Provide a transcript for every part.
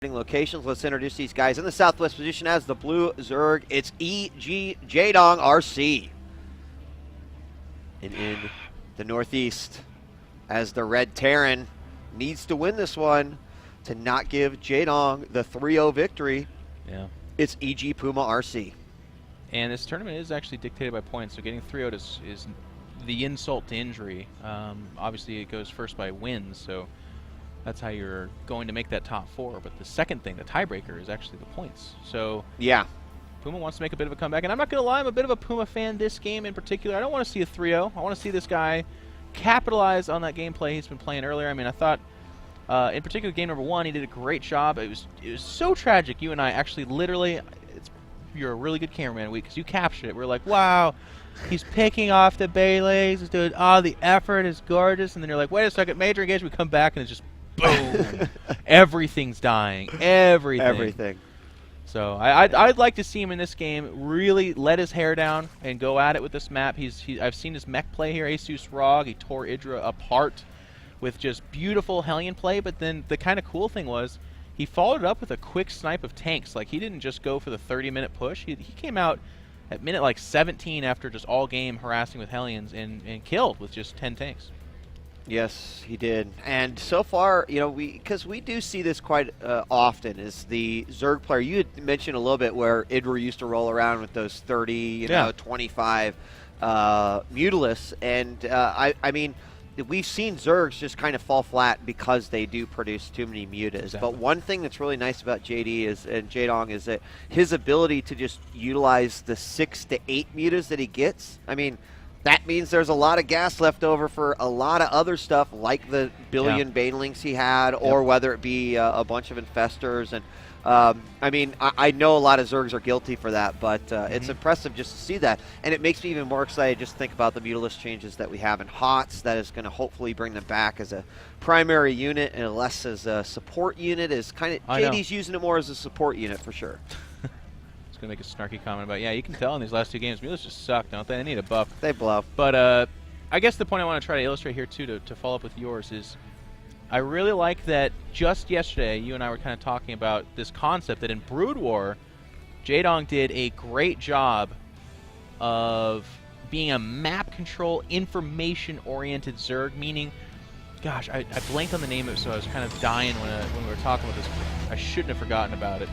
locations. Let's introduce these guys. In the southwest position as the blue Zerg, it's EG Jaedong RC. And in the northeast, as the red Terran needs to win this one to not give Jaedong the 3-0 victory. Yeah. It's EG PuMa RC. And this tournament is actually dictated by points, so getting 3-0 is the insult to injury. Obviously, it goes first by wins, so that's how you're going to make that top 4. But the second thing, the tiebreaker, is actually the points. So yeah, PuMa wants to make a bit of a comeback. And I'm not going to lie, I'm a bit of a PuMa fan this game in particular. I don't want to see a 3-0. I want to see this guy capitalize on that gameplay he's been playing earlier. I mean, I thought, in particular, game number 1, he did a great job. It was so tragic. You and I actually literally, you're a really good cameraman, because you captured it. We're like, wow, he's picking off the Baileys. He's doing, oh, the effort is gorgeous. And then you're like, wait a second, major engagement. We come back, and it's just boom. Everything's dying. Everything. So I'd like to see him in this game really let his hair down and go at it with this map. I've seen his mech play here, Asus Rog. He tore Idra apart with just beautiful Hellion play. But then the kind of cool thing was he followed it up with a quick snipe of tanks. Like, he didn't just go for the 30-minute push. He came out at minute like 17 after just all game harassing with Hellions and killed with just 10 tanks. Yes, he did. And so far, you know, because we do see this quite often, is the Zerg player. You had mentioned a little bit where Idra used to roll around with those 30, you know, 25 Mutalists. And, I mean, we've seen Zergs just kind of fall flat because they do produce too many mutas. Exactly. But one thing that's really nice about Jaedong is that his ability to just utilize the 6 to 8 mutas that he gets. I mean, that means there's a lot of gas left over for a lot of other stuff, like the billion banelings he had, or whether it be a bunch of infestors. And I mean, I know a lot of Zergs are guilty for that, but it's impressive just to see that. And it makes me even more excited just to think about the Mutalist changes that we have in HOTS. That is going to hopefully bring them back as a primary unit and less as a support unit. Is kind of JD's using it more as a support unit for sure. Gonna make a snarky comment about, yeah, you can tell in these last 2 games, Mulas just suck, don't they? They need a buff. They blow. But I guess the point I want to try to illustrate here too, to follow up with yours, is I really like that just yesterday you and I were kind of talking about this concept that in Brood War, Jaedong did a great job of being a map control, information-oriented Zerg, meaning, gosh, I blanked on the name of it, so I was kind of dying when we were talking about this. I shouldn't have forgotten about it.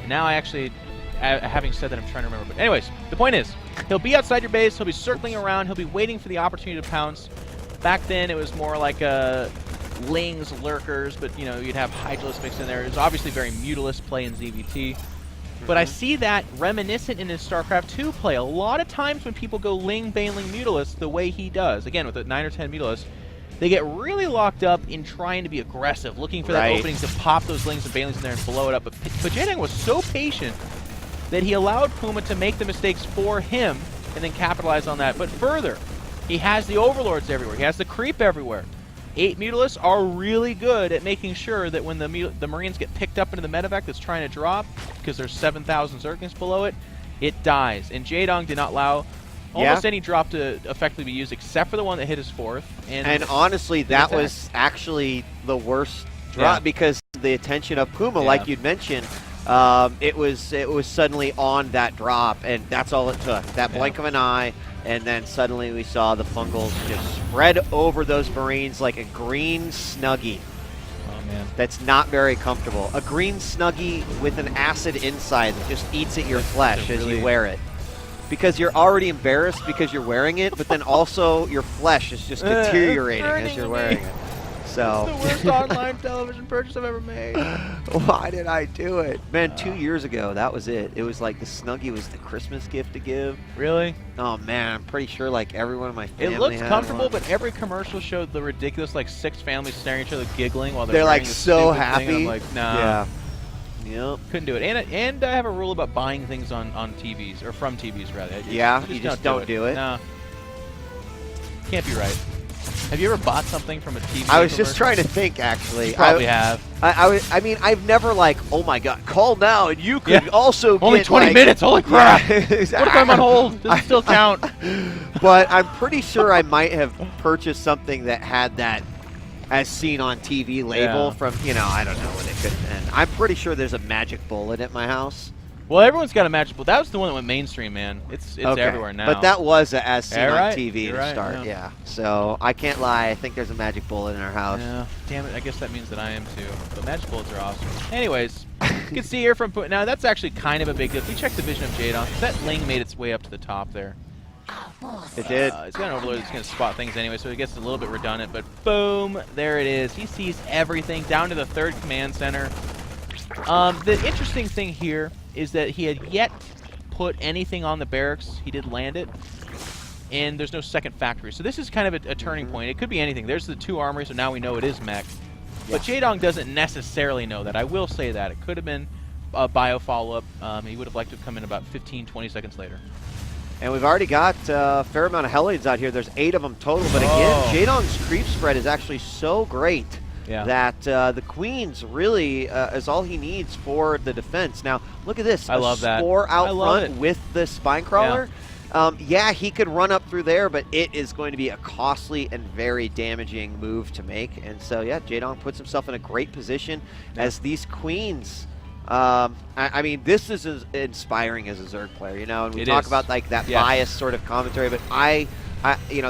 And now I actually, having said that, I'm trying to remember. But anyways, the point is, he'll be outside your base, he'll be circling around, he'll be waiting for the opportunity to pounce. Back then, it was more like Lings, Lurkers, but, you know, you'd have Hydralisk mixed in there. It was obviously very Mutalist play in ZvT. But I see that reminiscent in his Starcraft 2 play. A lot of times when people go Ling, Baneling, Mutalist the way he does, again, with the 9 or 10 Mutalist, they get really locked up in trying to be aggressive, looking for that opening to pop those Lings and Banelings in there and blow it up. But Jaedong was so patient that he allowed PuMa to make the mistakes for him and then capitalize on that. But further, he has the Overlords everywhere. He has the creep everywhere. 8 Mutalists are really good at making sure that when the Marines get picked up into the medevac that's trying to drop, because there's 7,000 Zerglings below it, it dies. And Jaedong did not allow almost any drop to effectively be used, except for the one that hit his 4th. And honestly, that was actually the worst drop because the attention of PuMa, like you'd mentioned, it was suddenly on that drop, and that's all it took. That blink of an eye, and then suddenly we saw the Fungals just spread over those Marines like a green Snuggie. Oh, man. That's not very comfortable. A green Snuggie with an acid inside that just eats at your flesh as you wear it. Because you're already embarrassed because you're wearing it, but then also your flesh is just deteriorating as you're wearing it. So it's the worst online television purchase I've ever made. Why did I do it? Man, 2 years ago, that was it. It was like the Snuggie was the Christmas gift to give. Really? Oh, man, I'm pretty sure like everyone in my family It looks had comfortable, one. but every commercial showed the ridiculous, like, 6 families staring at each other giggling while they're like wearing so this happy. Thing. I'm like, nah. Yeah. Yep. Couldn't do it. And I have a rule about buying things on TVs, or from TVs, rather. You just don't do it? No. Can't be right. Have you ever bought something from a TV? I was just trying to think, actually. You probably have. I mean, I've never like, oh my god, call now and you could also only get 20 like, minutes. Holy crap! What if I'm on hold? Does it still count? But I'm pretty sure I might have purchased something that had that as seen on TV label Yeah. from, I don't know what it could have been. I'm pretty sure there's a magic bullet at my house. Well, everyone's got a magic bullet. That was the one that went mainstream, man. It's Okay. everywhere now. But that was a as seen Yeah, on right. TV You're to right, start, yeah. yeah. So I can't lie. I think there's a magic bullet in our house. Yeah. Damn it. I guess that means that I am too. But magic bullets are awesome. Anyways, you can see here from now that's actually kind of a big deal. If we check the vision of Jaedong, that Ling made its way up to the top there. It did. It's got an overload. It's going to spot things anyway, so it gets a little bit redundant. But boom, there it is. He sees everything down to the 3rd command center. The interesting thing here is that he had yet put anything on the barracks. He did land it, and there's no second factory. So this is kind of a turning point. It could be anything. There's the 2 armories, so now we know it is mech. But Jaedong doesn't necessarily know that. I will say that. It could have been a bio follow-up. He would have liked to have come in about 15, 20 seconds later. And we've already got a fair amount of Hellions out here. There's 8 of them total. But again, Jaedong's creep spread is actually so great that the Queens really is all he needs for the defense. Now, look at this. I love that. Spore out front it. with the Spine Crawler. Yeah, he could run up through there, but it is going to be a costly and very damaging move to make. And so, yeah, Jaedong puts himself in a great position as these Queens... I mean, this is as inspiring as a Zerg player, and we talk about like that biased sort of commentary, but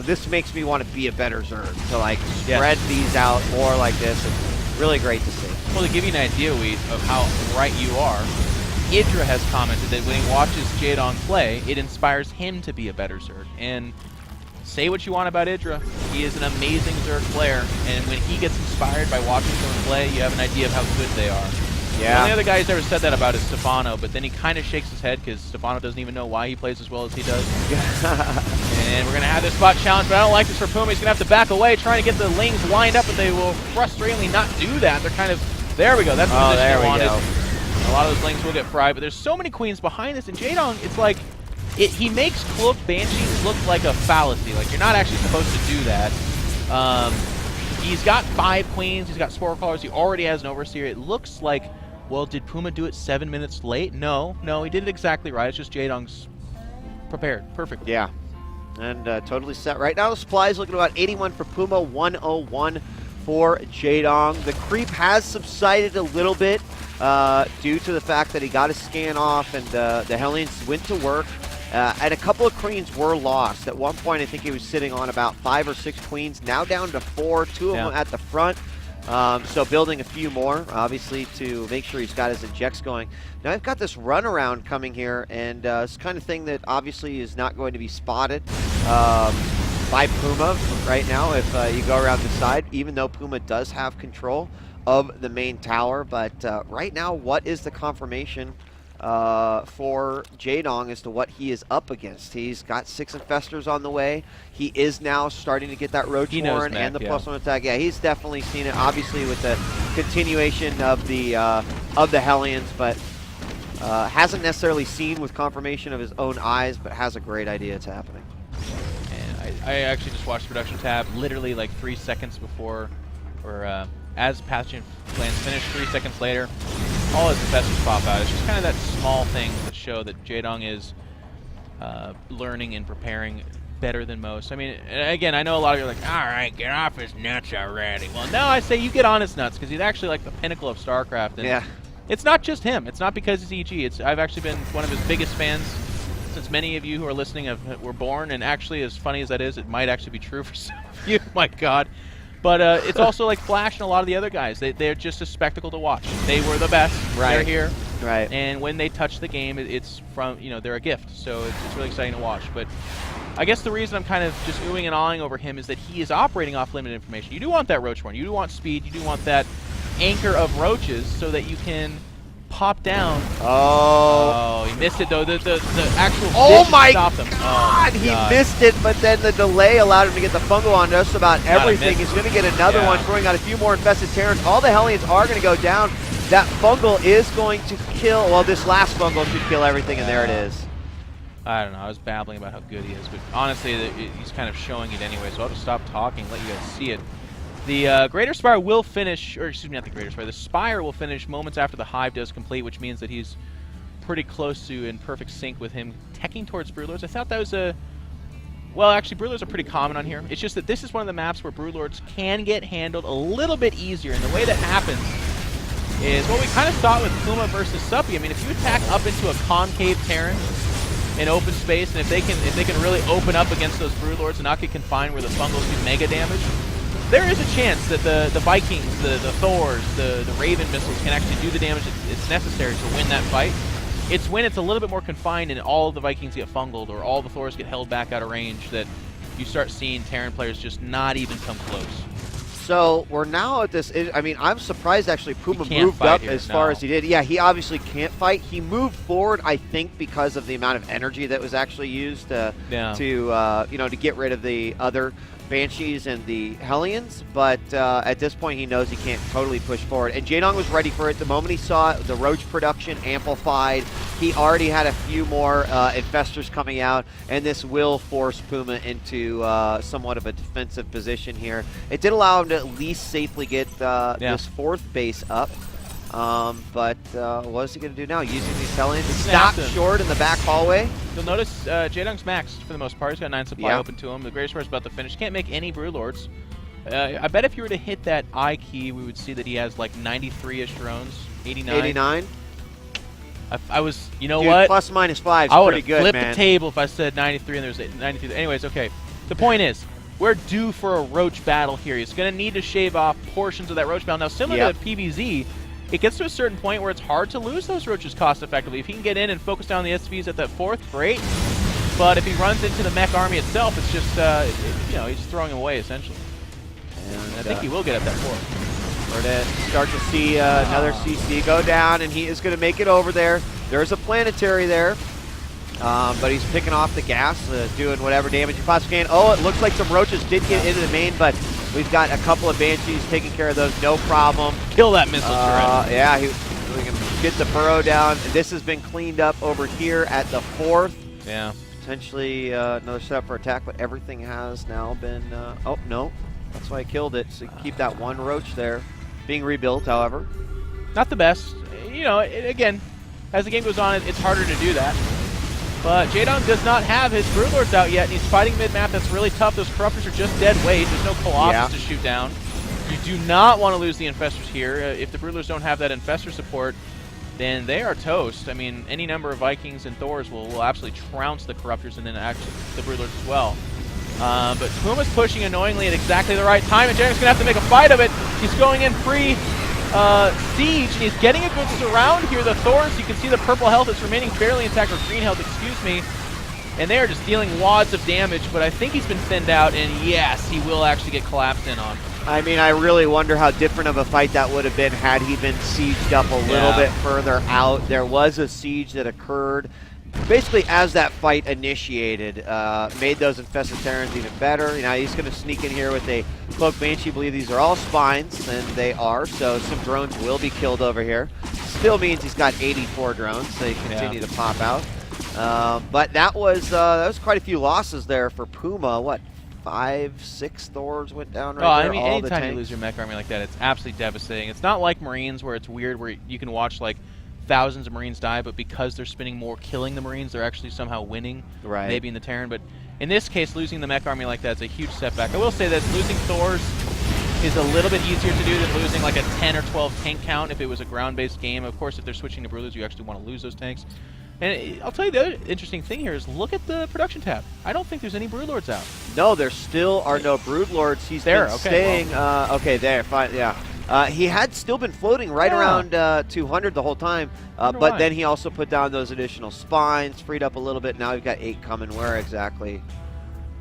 this makes me want to be a better Zerg, to like spread these out more like this. It's really great to see. Well, to give you an idea, Weed, of how right you are, Idra has commented that when he watches Jaedong play, it inspires him to be a better Zerg. And say what you want about Idra, he is an amazing Zerg player, and when he gets inspired by watching someone play, you have an idea of how good they are. Yeah. The only other guy who's ever said that about is Stefano, but then he kind of shakes his head because Stefano doesn't even know why he plays as well as he does. And we're going to have this spot challenge, but I don't like this for PuMa. He's going to have to back away, trying to get the Lings lined up, but they will frustratingly not do that. They're kind of... There we go. That's the position they wanted. A lot of those Lings will get fried, but there's so many Queens behind this, and Jaedong, it's like... he makes Cloak Banshees look like a fallacy. Like, you're not actually supposed to do that. He's got 5 Queens. He's got Spore Crawlers. He already has an Overseer. It looks like... Well, did PuMa do it 7 minutes late? No, he did it exactly right. It's just Jaedong's prepared. Perfect. Yeah, and totally set. Right now, the supply is looking about 81 for PuMa, 101 for Jaedong. The creep has subsided a little bit due to the fact that he got his scan off and the Hellions went to work. And a couple of Queens were lost. At one point, I think he was sitting on about 5 or 6 Queens. Now down to 4, 2 of them at the front. So building a few more, obviously, to make sure he's got his injects going. Now I've got this runaround coming here, and it's the kind of thing that obviously is not going to be spotted by PuMa right now if you go around the side, even though PuMa does have control of the main tower. But right now, what is the confirmation for Jaedong as to what he is up against? He's got 6 Infestors on the way. He is now starting to get that Roach Warren and the +1 attack. Yeah, he's definitely seen it, obviously, with the continuation of the Hellions, but hasn't necessarily seen with confirmation of his own eyes, but has a great idea it's happening. And I actually just watched the production tab literally like 3 seconds before, or as Pathogen plans finish, 3 seconds later. All his Infestors pop out. It's just kind of that small thing that show that Jaedong is learning and preparing better than most. I mean, again, I know a lot of you are like, all right, get off his nuts already. Well, no, I say you get on his nuts because he's actually like the pinnacle of StarCraft. And it's not just him. It's not because he's EG. I've actually been one of his biggest fans since many of you who are listening were born. And actually, as funny as that is, it might actually be true for some of you. My God. But it's also like Flash and a lot of the other guys. They're just a spectacle to watch. They were the best. They're here. Right. And when they touch the game, it's from, they're a gift. So it's really exciting to watch. But I guess the reason I'm kind of just oohing and awing over him is that he is operating off limited information. You do want that Roach Horn. You do want speed. You do want that anchor of roaches so that you can pop down. Oh, he missed it though. The actual stopped him. God, he missed it, but then the delay allowed him to get the fungal on just about everything. He's going to get another one, throwing out a few more infested Terrans. All the Hellions are going to go down. That fungal is going to kill. Well, this last fungal should kill everything, and there it is. I don't know. I was babbling about how good he is, but honestly, he's kind of showing it anyway. So I'll just stop talking, and let you guys see it. The Greater Spire will finish, or excuse me, not the Greater Spire. The Spire will finish moments after the Hive does complete, which means that he's pretty close to in perfect sync with him teching towards Broodlords. I thought that was a Well, actually, Broodlords are pretty common on here. It's just that this is one of the maps where Broodlords can get handled a little bit easier. And the way that happens is what we kind of saw with PuMa versus Suppy. I mean, if you attack up into a concave Terran in open space, and if they can really open up against those Broodlords and not get confined where the fungals do mega damage, there is a chance that the Vikings, the Thors, the Raven missiles can actually do the damage it's necessary to win that fight. It's when it's a little bit more confined and all the Vikings get fungled or all the Thors get held back out of range that you start seeing Terran players just not even come close. So we're now at this. I mean, I'm surprised actually PuMa moved up as far as he did. Yeah, he obviously can't fight. He moved forward, I think, because of the amount of energy that was actually used to get rid of the other Banshees and the Hellions, but at this point he knows he can't totally push forward. And Jaedong was ready for it. The moment he saw the Roach production amplified, he already had a few more Infestors coming out, and this will force PuMa into somewhat of a defensive position here. It did allow him to at least safely get this fourth base up. But what is he going to do now? Using these Hellions to stop short in the back hallway. You'll notice Jaedong's maxed for the most part. He's got 9 supply open to him. The Greatest War's about to finish. Can't make any Broodlords. I bet if you were to hit that I key, we would see that he has like 93-ish drones. 89. 89. I was, you know what? Plus minus 5 is pretty good, man. I would have flipped the table if I said 93 and there was 93. Anyways, okay. The point is, we're due for a Roach battle here. He's going to need to shave off portions of that Roach battle. Now, similar to PvZ, it gets to a certain point where it's hard to lose those Roaches cost effectively. If he can get in and focus down the SVs at that fourth, great. But if he runs into the mech army itself, it's just, he's throwing him away essentially. And I think he will get at that fourth. We're to start to see another CC go down, and he is going to make it over there. There's a planetary there, but he's picking off the gas, doing whatever damage he possibly can. Oh, it looks like some Roaches did get into the main, but we've got a couple of Banshees taking care of those, no problem. Kill that missile turret. Yeah, we can get the burrow down. This has been cleaned up over here at the fourth. Yeah. Potentially another setup for attack, but everything has now been... oh, no. That's why I killed it, so keep that one Roach there. Being rebuilt, however. Not the best. Again, as the game goes on, it's harder to do that. But Jaedong does not have his Broodlords out yet, and he's fighting mid-map. That's really tough. Those Corruptors are just dead weight. There's no Colossus to shoot down. You do not want to lose the Infestors here. If the Broodlords don't have that Infestor support, then they are toast. I mean, any number of Vikings and Thors will absolutely trounce the Corruptors and then actually the Broodlords as well. But PuMa's pushing annoyingly at exactly the right time, and Jaedong's going to have to make a fight of it. He's going in free siege, and he's getting a good surround here. The Thors, you can see the purple health is remaining barely intact, or green health, excuse me. And they are just dealing wads of damage, but I think he's been thinned out, and yes, he will actually get collapsed in on. I mean, I really wonder how different of a fight that would have been had he been sieged up a little bit further out. There was a siege that occurred basically as that fight initiated, made those infested Terrans even better. He's going to sneak in here with a Cloak Banshee. Believe these are all spines, and they are, so some drones will be killed over here. Still means he's got 84 drones. They continue to pop out. But that was quite a few losses there for PuMa. What, 5, 6 Thors went down right there? I mean, anytime you lose your mech army like that, it's absolutely devastating. It's not like Marines where it's weird, where you can watch like thousands of Marines die, but because they're spending more killing the Marines, they're actually somehow winning, maybe in the Terran. But in this case, losing the mech army like that is a huge setback. I will say that losing Thors is a little bit easier to do than losing like a 10 or 12 tank count if it was a ground-based game. Of course, if they're switching to Broodlords, you actually want to lose those tanks. And I'll tell you the other interesting thing here is look at the production tab. I don't think there's any Broodlords out. No, there still are no Broodlords. He's been staying... okay, there, fine, yeah. He had still been floating right around 200 the whole time, but then he also put down those additional spines, freed up a little bit. Now we've got 8 coming. Where exactly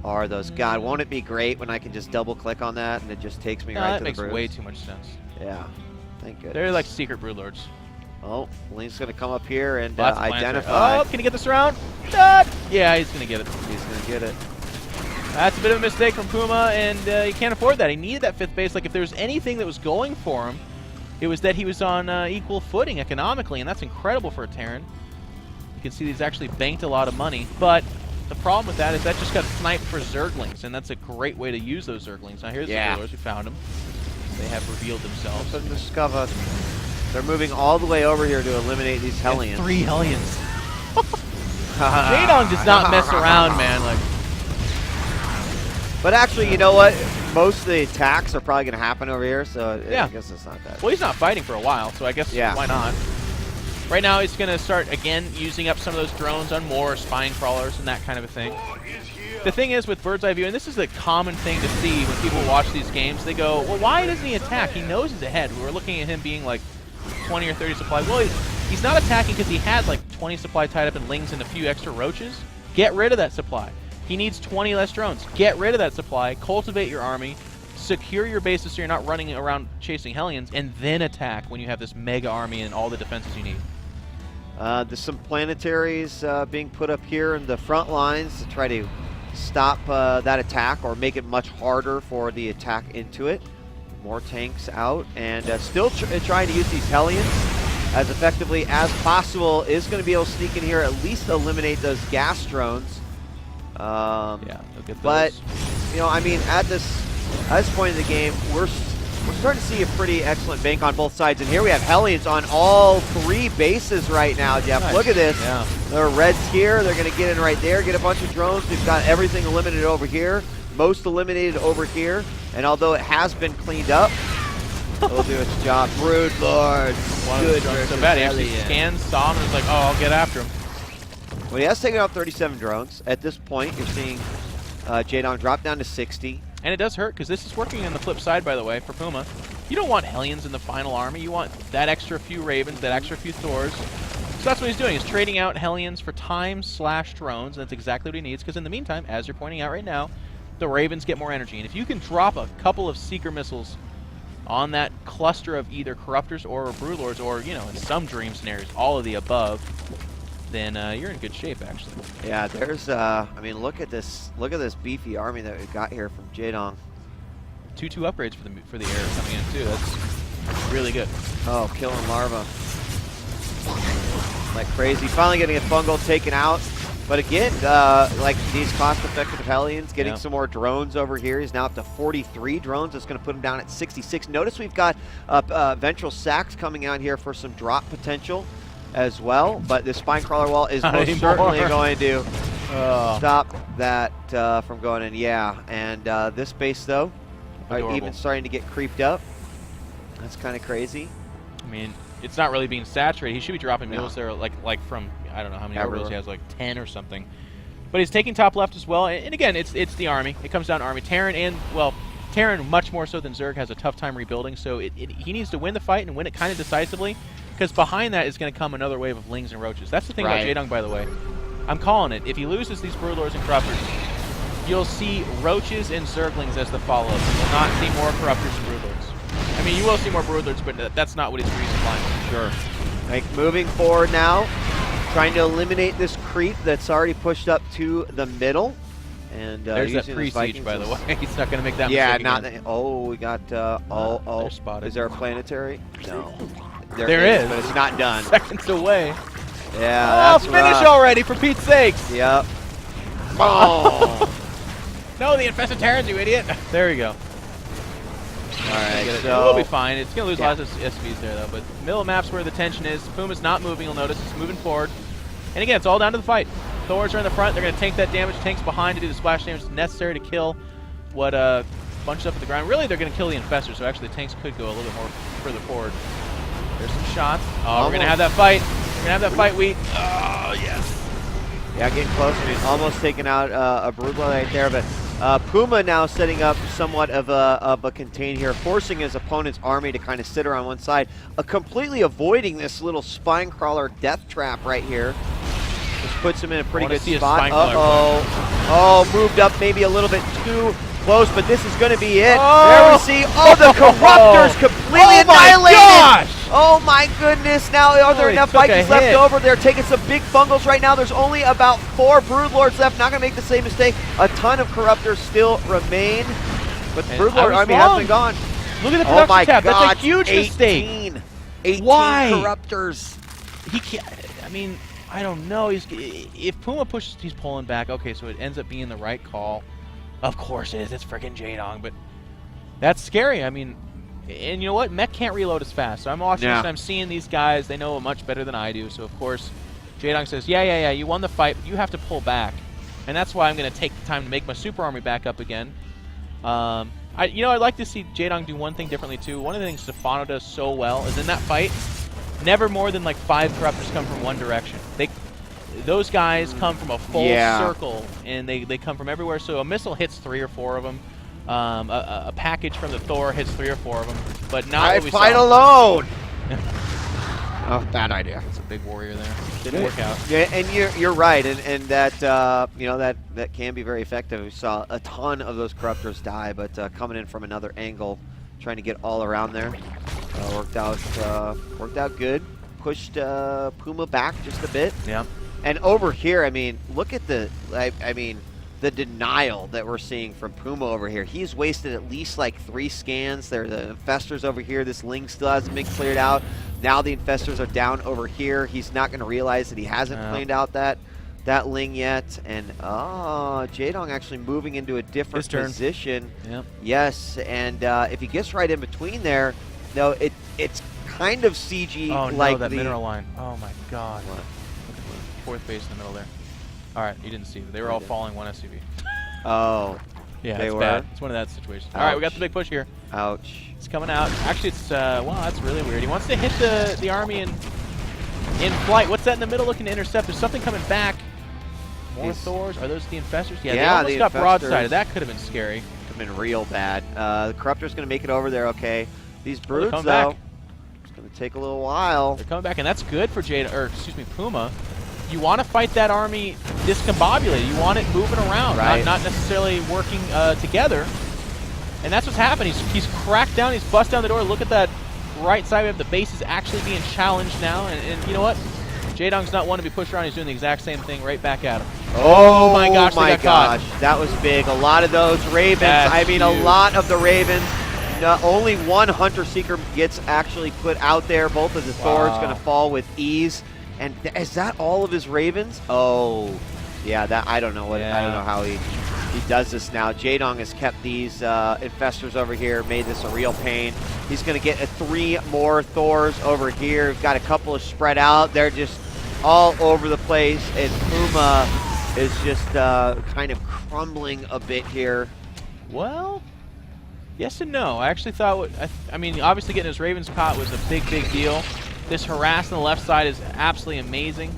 are those? God, won't it be great when I can just double-click on that and it just takes me right to the Broods? That makes way too much sense. Yeah, thank goodness. They're like secret Broodlords. Oh, Link's going to come up here and identify. Oh, can he get this around? Yeah, he's going to get it. He's going to get it. That's a bit of a mistake from PuMa, and he can't afford that. He needed that 5th base. Like, if there was anything that was going for him, it was that he was on equal footing economically, and that's incredible for a Terran. You can see he's actually banked a lot of money, but the problem with that is that just got sniped for Zerglings, and that's a great way to use those Zerglings. Now, here's the Broodlords. We found them. They have revealed themselves. But discover. They're moving all the way over here to eliminate these Hellions. 3 Hellions. Jaedong does not mess around, man. Like, But actually, you know what? Most of the attacks are probably going to happen over here, so Yeah. I guess it's not that. Well, he's not fighting for a while, so I guess why not? Right now, he's going to start, again, using up some of those drones on more spine crawlers and that kind of a thing. The thing is with bird's eye view, and this is a common thing to see when people watch these games, they go, well, why doesn't he attack? He knows he's ahead. We were looking at him being like 20 or 30 supply. Well, he's not attacking because he had like 20 supply tied up in lings and a few extra roaches. Get rid of that supply. He needs 20 less drones. Get rid of that supply. Cultivate your army. Secure your bases so you're not running around chasing Hellions, and then attack when you have this mega army and all the defenses you need. There's some planetaries being put up here in the front lines to try to stop that attack or make it much harder for the attack into it. More tanks out, and still trying to use these Hellions as effectively as possible. Is going to be able to sneak in here, at least eliminate those gas drones. Yeah, look at those. But, you know, I mean, at this point in the game, we're starting to see a pretty excellent bank on both sides. And here we have Hellions on all 3 bases right now, Jeff. Nice. Look at this. Yeah. There are Reds here. They're going to get in right there, get a bunch of drones. We've got everything eliminated over here. Most eliminated over here. And although it has been cleaned up, it'll do its job. Brood Lords. Good. So bad. He actually scanned, saw him, and was like, oh, I'll get after him. Well, he has taken out 37 drones. At this point, you're seeing Jaedong drop down to 60. And it does hurt, because this is working on the flip side, by the way, for PuMa. You don't want Hellions in the final army. You want that extra few Ravens, that extra few Thors. So that's what he's doing. He's trading out Hellions for time/drones, and that's exactly what he needs, because in the meantime, as you're pointing out right now, the Ravens get more energy. And if you can drop a couple of Seeker missiles on that cluster of either Corruptors or Broodlords, or, you know, in some dream scenarios, all of the above, then you're in good shape, actually. Yeah, there's, I mean, look at this beefy army that we've got here from Jaedong. 2/2 upgrades for the air coming in, too. That's really good. Oh, killing larva. Like crazy. Finally getting a fungal taken out. But again, like these cost-effective Hellions, getting some more drones over here. He's now up to 43 drones. That's going to put him down at 66. Notice we've got Ventral Sacks coming out here for some drop potential as well. But this Spine Crawler wall is most certainly going to stop that from going in. Yeah, and this base, though, even starting to get creeped up. That's kind of crazy. I mean, it's not really being saturated. He should be dropping missiles there like from, I don't know how many orbitals he has, like 10 or something. But he's taking top left as well. And again, it's the army. It comes down to army. Terran, and, well, Terran much more so than Zerg has a tough time rebuilding. So he needs to win the fight and win it kind of decisively, because behind that is going to come another wave of Lings and Roaches. That's the thing about Jaedong, by the way. I'm calling it. If he loses these Broodlords and Corruptors, you'll see Roaches and Zerglings as the follow-up. You will not see more Corruptors and Broodlords. I mean, you will see more Broodlords, but that's not what he's resupplying. Sure. Like, moving forward now, trying to eliminate this creep that's already pushed up to the middle. And there's that pre-siege, by the way. He's not going to make that mistake again. We got, they're spotted. Is there a planetary? No. There is. But it's not done. Seconds away. Yeah, that's finish already, for Pete's sakes. Yep. Oh. No, the infested Terrans, you idiot. There you go. All right, so it will be fine. It's going to lose lots of SVs there, though. But middle map's where the tension is. PuMa's not moving, you'll notice. It's moving forward. And again, it's all down to the fight. Thors are in the front. They're going to tank that damage. Tanks behind to do the splash damage necessary to kill what bunches up at the ground. Really, they're going to kill the infestors, so actually the tanks could go a little bit more further forward. There's some shots. Oh, we're going to have that fight. We're going to have that fight, Wheat. Oh, yes. Yeah, getting close. I mean, almost taking out a Broodlord right there, but PuMa now setting up somewhat of a contain here, forcing his opponent's army to kind of sit around one side, completely avoiding this little Spine Crawler death trap right here. Just puts him in a pretty good spot. Oh, moved up maybe a little bit too close, but this is going to be it. There we see, the Corruptors completely annihilated. Gosh! Oh my goodness, now are there enough Vikings left over? They're taking some big fungals right now. There's only about 4 Broodlords left. Not going to make the same mistake. A ton of Corruptors still remain, but the Broodlord army has been gone. Look at the production tab. God, that's a huge mistake. 18 Why? Corruptors. He can't, I mean, I don't know. If PuMa pushes, he's pulling back. Okay, so it ends up being the right call. Of course it is. It's freaking Jaedong, but that's scary. I mean, and you know what? Mech can't reload as fast. So I'm watching this and I'm seeing these guys. They know it much better than I do. So, of course, Jaedong says, yeah, you won the fight, but you have to pull back. And that's why I'm going to take the time to make my super army back up again. I'd like to see Jaedong do one thing differently too. One of the things Stefano does so well is in that fight, never more than like 5 Corruptors come from one direction. Those guys come from a full circle, and they come from everywhere. So a missile hits 3 or 4 of them. A package from the Thor hits 3 or 4 of them. But not what we fight saw. alone. Oh, bad idea. That's a big warrior there. Didn't work out. Yeah, and you're right, and that that can be very effective. We saw a ton of those Corruptors die, but coming in from another angle, trying to get all around there, worked out good. Pushed PuMa back just a bit. Yeah. And over here, I mean, look at the the denial that we're seeing from PuMa over here. He's wasted at least like 3 scans. There are the infestors over here. This Ling still hasn't been cleared out. Now the infestors are down over here. He's not going to realize that he hasn't cleaned out that Ling yet. And Jaedong actually moving into a different position. Yep. Yes, and if he gets right in between there, no, it's kind of CG like no, that mineral line. Oh my God. What? Look at the 4th base in the middle there. All right, you didn't see it. They were all following one SCV. Oh. Yeah, they it's were? bad. It's one of that situations. Ouch. All right, we got the big push here. Ouch. It's coming out. Actually, it's wow, that's really weird. He wants to hit the army in flight. What's that in the middle looking to intercept? There's something coming back. More Thors? Are those the infestors? Yeah, they almost got broadsided. That could have been scary. Could have been real bad. The Corruptor's going to make it over there, okay. These Broods, though, back. it's going to take a little while. They're coming back, and that's good for PuMa. You want to fight that army discombobulated. You want it moving around, not necessarily working together. And that's what's happened. He's cracked down. He's bust down the door. Look at that right side. We have the base is actually being challenged now. And you know what? Jaedong's not one to be pushed around. He's doing the exact same thing right back at him. Oh my gosh! My gosh, that was big. A lot of those Ravens. That's huge. A lot of the Ravens. Only one Hunter Seeker gets actually put out there. Both of the Thors going to fall with ease. And is that all of his Ravens? Oh, yeah. That I don't know what. I don't know how he does this now. Jaedong has kept these infestors over here, made this a real pain. He's going to get 3 more Thors over here. We've got a couple of spread out. They're just all over the place, and PuMa is just kind of crumbling a bit here. Well, yes and no. I actually thought, I mean, obviously getting his Ravens caught was a big deal. This harass on the left side is absolutely amazing.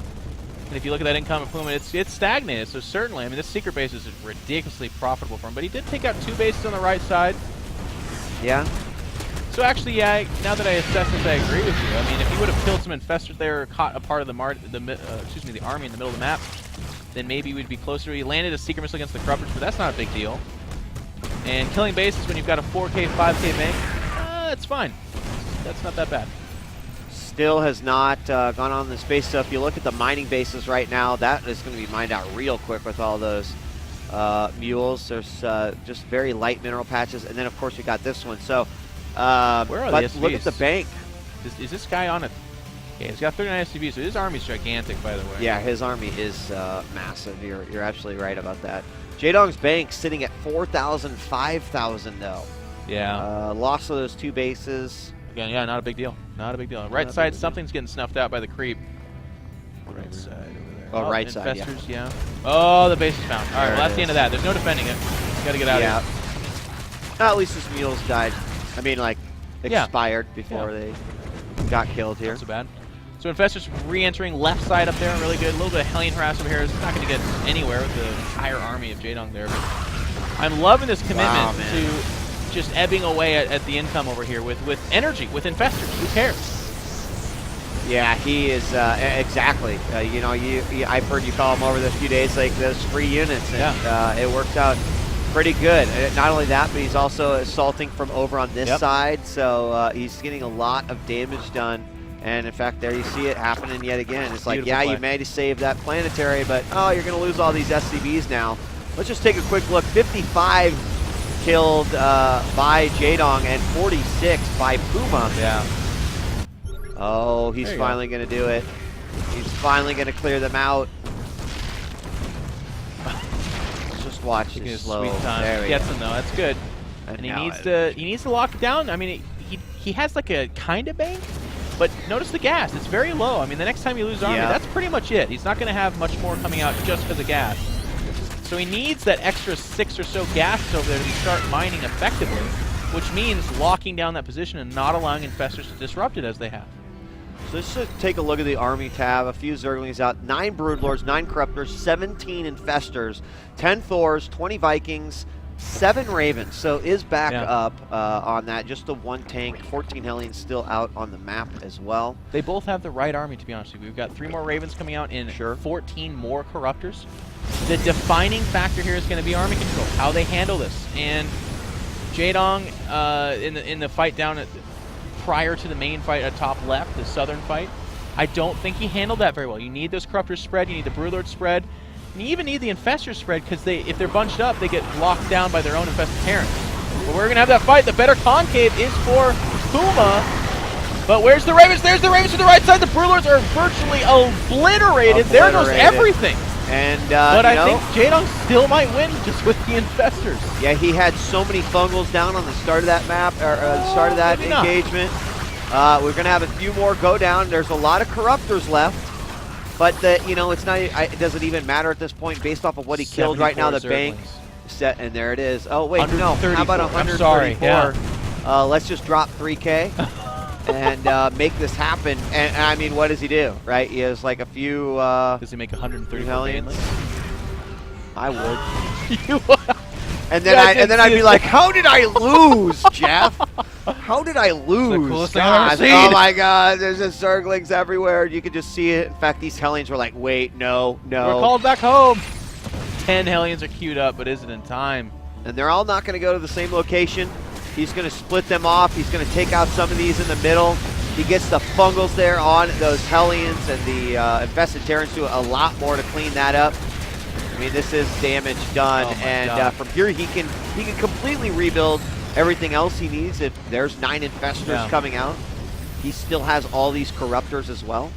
And if you look at that income of PuMa, it's stagnated. So certainly, I mean, this secret base is ridiculously profitable for him. But he did take out 2 bases on the right side. Yeah. So actually, yeah, now that I assess this, I agree with you. I mean, if he would have killed some infestors there, or caught a part of the army in the middle of the map, then maybe we'd be closer. He landed a secret missile against the Corruptors, but that's not a big deal. And killing bases when you've got a 4K, 5K bank, it's fine. That's not that bad. Still has not gone on the space stuff. If you look at the mining bases right now, that is going to be mined out real quick with all those mules. There's just very light mineral patches, and then of course we got this one. So, where are the SCVs? Look at the bank. Is this guy on it? Yeah, he's got 39 SCVs, so his army's gigantic, by the way. Yeah, his army is massive. You're absolutely right about that. Jaedong's bank sitting at 4,000, 5,000 though. Yeah. Loss of those 2 bases. Again, yeah, not a big deal. Not a big deal. Right side, something's getting snuffed out by the creep. Right side over there. Oh, right side, infestors, yeah. Oh, the base is found. All right, well, that's the end of that. There's no defending it. Got to get out of here. At least his mules died. I mean, like, expired before they got killed here. Not so bad. So infestors re-entering left side up there, really good. A little bit of Hellion harass over here. It's not going to get anywhere with the entire army of Jaedong there. But I'm loving this commitment to just ebbing away at the income over here with energy, with infestors. Who cares? Yeah, he is exactly. You know, I've heard you call him over the few days like those free units, and it works out pretty good. Not only that, but he's also assaulting from over on this side, so he's getting a lot of damage done. And in fact, there you see it happening yet again. It's like, you may have saved that planetary, but you're going to lose all these SCVs now. Let's just take a quick look. 55 killed by Jaedong and 46 by PuMa. Yeah. Oh, he's finally going to do it. He's finally going to clear them out. Just watch this slow. Sweet time. There we Gets go. him though. That's good. And he needs to lock it down. I mean, he has like a kind of bank, but notice the gas. It's very low. I mean, the next time you lose army, that's pretty much it. He's not going to have much more coming out just because of gas. So he needs that extra 6 or so gases over there to start mining effectively, which means locking down that position and not allowing infestors to disrupt it as they have. So let's just take a look at the army tab. A few Zerglings out, 9 Broodlords, 9 Corruptors, 17 Infestors, 10 Thors, 20 Vikings, 7 Ravens. So is back up on that. Just the 1 tank, 14 Hellions still out on the map as well. They both have the right army, to be honest with you. We've got 3 more Ravens coming out and 14 more Corruptors. The defining factor here is going to be army control, how they handle this. And Jaedong in the fight down prior to the main fight at top left, the southern fight, I don't think he handled that very well. You need those Corruptors spread, you need the Broodlord spread, and you even need the Infestors spread, because if they're bunched up, they get locked down by their own infested parents. But we're going to have that fight. The better concave is for PuMa. But where's the Ravens? There's the Ravens to the right side. The Broodlords are virtually obliterated. There goes everything. And but I think Jaedong still might win just with the Infestors. Yeah, he had so many fungals down on the start of that map, or the start of that engagement. We're going to have a few more go down. There's a lot of Corruptors left, but it's not. It doesn't even matter at this point based off of what he killed right now. The bank set, and there it is. Oh wait, no. How about 134? I'm sorry. Yeah. Let's just drop 3K. And make this happen. And I mean, what does he do? Right? He has like a few. Does he make 130 Hellions? I would. You would. And then I'd be like, how did I lose, Jeff? How did I lose? The coolest thing I've ever seen. Oh my God! There's just Zerglings everywhere. You could just see it. In fact, these Hellions were like, wait, no. We're called back home. 10 Hellions are queued up, but is it in time? And they're all not going to go to the same location. He's going to split them off. He's going to take out some of these in the middle. He gets the fungals there on those Hellions, and the infested Terrans do a lot more to clean that up. I mean, this is damage done, and from here he can completely rebuild everything else he needs. If there's 9 Infestors coming out, he still has all these Corruptors as well.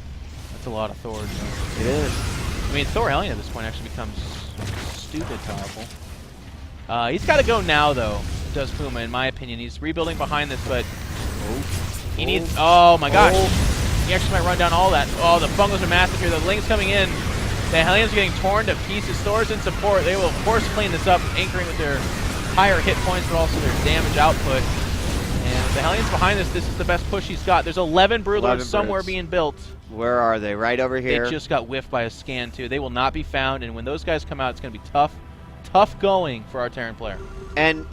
That's a lot of Thors. It is. I mean, Thor Hellion at this point actually becomes stupid powerful. He's got to go now, though. Does PuMa, in my opinion. He's rebuilding behind this, but he needs. Oh my gosh! He actually might run down all that. Oh, the fungals are massive here. The Lings coming in. The Hellions are getting torn to pieces. Thors in support. They will, of course, clean this up, anchoring with their higher hit points, but also their damage output. And the Hellions behind this. This is the best push he's got. There's 11 Broodlords somewhere being built. Where are they? Right over here. They just got whiffed by a scan too. They will not be found. And when those guys come out, it's going to be tough going for our Terran player. And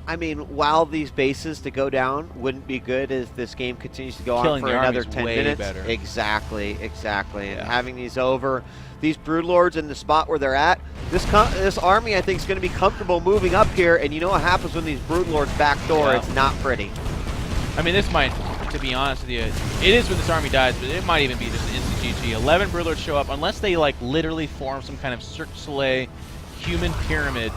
I mean, while these bases to go down wouldn't be good as this game continues to go on for another 10 minutes. Better. Exactly. And having these over, these Broodlords in the spot where they're at, this army I think is going to be comfortable moving up here. And you know what happens when these Broodlords backdoor? It's not pretty. I mean, this might, to be honest with you, it is when this army dies, but it might even be just an instant GG. 11 Broodlords show up, unless they like literally form some kind of Cirque du Soleil human pyramid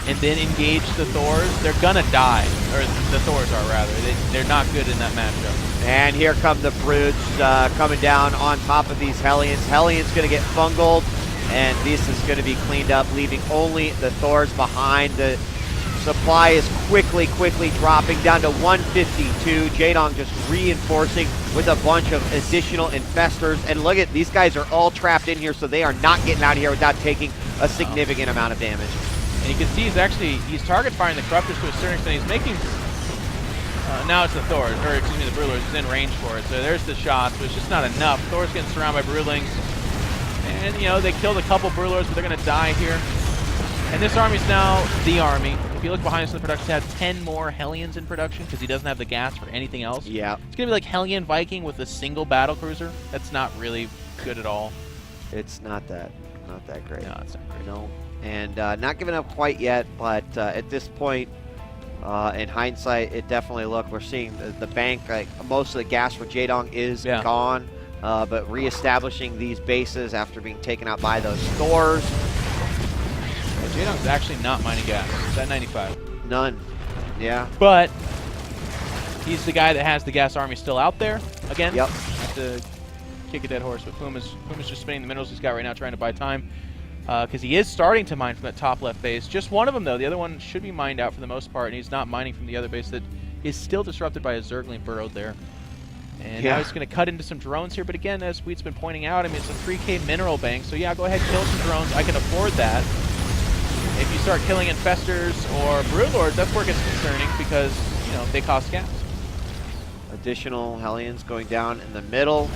and then engage the Thors, they're gonna die. Or the Thors are, rather. They're not good in that matchup. And here come the Broods coming down on top of these Hellions. Hellions gonna get fungled, and this is gonna be cleaned up, leaving only the Thors behind. The supply is quickly dropping down to 152. Jaedong just reinforcing with a bunch of additional Infestors. And look at, these guys are all trapped in here, so they are not getting out of here without taking a significant amount of damage. And you can see he's target firing the Corruptors to a certain extent. He's making, now it's the Thors, or excuse me, the Broodlords. He's in range for it. So there's the shots, but it's just not enough. Thors getting surrounded by Broodlings. And, they killed a couple Broodlords, but they're going to die here. And this army's now the army. If you look behind us in the production tab, 10 more Hellions in production because he doesn't have the gas for anything else. Yeah. It's going to be like Hellion Viking with a single battle cruiser. That's not really good at all. It's not that great. No, it's not great. No. And not giving up quite yet, but at this point, in hindsight, it definitely we're seeing the bank, like most of the gas for Jaedong is gone, but reestablishing these bases after being taken out by those Thors. Jaedong's actually not mining gas. It's at 95. None. Yeah. But he's the guy that has the gas army still out there. Again, yep. Have to kick a dead horse. But PuMa's just spinning the minerals he's got right now, trying to buy time. Because he is starting to mine from that top left base. Just one of them, though. The other one should be mined out for the most part, and he's not mining from the other base that is still disrupted by a Zergling burrowed there. And now he's going to cut into some drones here. But again, as Wheat's been pointing out, I mean, it's a 3K mineral bank. So yeah, go ahead, kill some drones. I can afford that. If you start killing Infestors or Broodlords, that's where it gets concerning because, you know, they cost gas. Additional Hellions going down in the middle.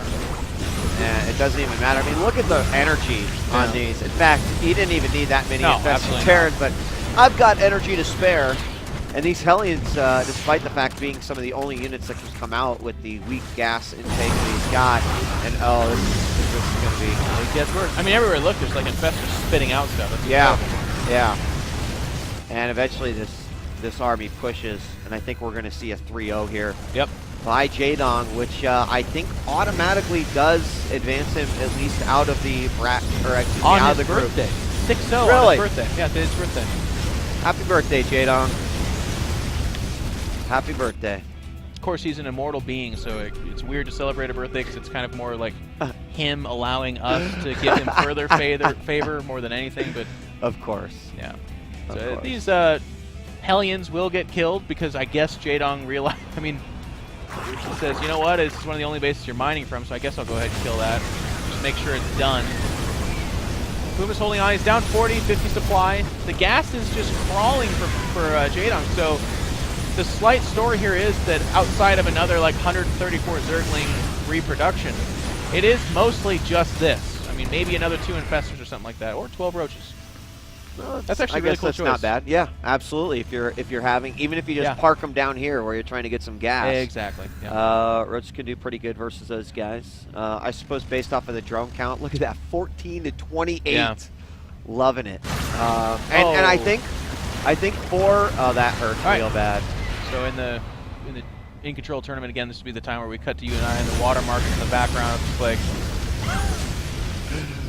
And it doesn't even matter. I mean, look at the energy on these. In fact, he didn't even need that many Infested Terrans, but I've got energy to spare. And these Hellions, despite the fact being some of the only units that can come out with the weak gas intake that he's got, and oh, this is going to be... It gets worse. I mean, everywhere I look, there's like Infestors spitting out stuff. It's yeah. And eventually this army pushes, and I think we're going to see a 3-0 here. Yep. By Jaedong, which I think automatically does advance him at least out of the out of the group. 6-0 really? On his birthday. Yeah, today's his birthday. Happy birthday, Jaedong. Happy birthday. Of course, he's an immortal being, so it's weird to celebrate a birthday because it's kind of more like him allowing us to give him further favor more than anything. But of course, yeah. So these Hellions will get killed because I guess Jaedong realized. I mean, he says, you know what? It's one of the only bases you're mining from, so I guess I'll go ahead and kill that. Just make sure it's done. PuMa's holding on. He's down 40, 50 supply. The gas is just crawling for Jaedong. So the slight story here is that outside of another like 134 Zergling reproduction, it is mostly just this. I mean, maybe another 2 Infestors or something like that, or 12 Roaches. Well, that's actually a really cool choice. Not bad. Yeah, absolutely. If you're having, even if you just park them down here where you're trying to get some gas. Exactly. Yeah. Roaches can do pretty good versus those guys. I suppose based off of the drone count, look at that, 14 to 28. Yeah. Loving it. And I think that hurts real bad. So in the In Control tournament again, this would be the time where we cut to you and I, and the watermark in the background, just like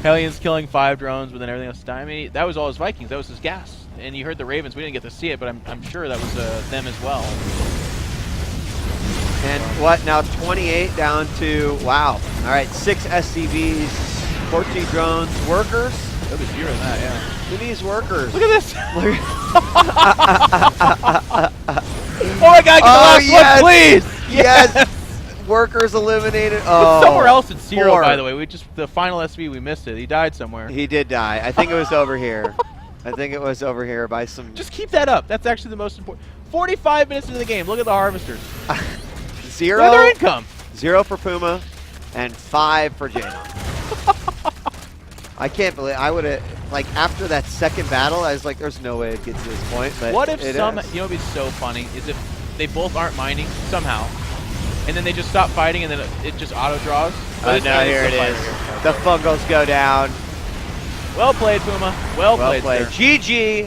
Hellions killing 5 drones, but then everything else dying. I mean, that was all his Vikings. That was his gas. And you heard the Ravens. We didn't get to see it, but I'm sure that was them as well. And what now? 28 down to wow. All right, 6 SCVs, 14 drones, workers. That'll be 0 in that, yeah. Who needs workers? Look at this. Oh my God! Get the last one, please. Yes. Workers eliminated. Oh, somewhere else it's 0, by the way. The final SV, we missed it. He died somewhere. He did die. I think it was over here. I think it was over here by some. Just keep that up. That's actually the most important. 45 minutes into the game. Look at the harvesters. 0. Look at their income. 0 for PuMa, and 5 for Jaedong. I can't believe I would have after that second battle. I was like, "There's no way it gets to this point." But what if you know what'd be so funny is if they both aren't mining somehow. And then they just stop fighting, and then it just auto-draws. Oh, no, here it is. The Fungals go down. Well played, PuMa. Well played, sir. GG.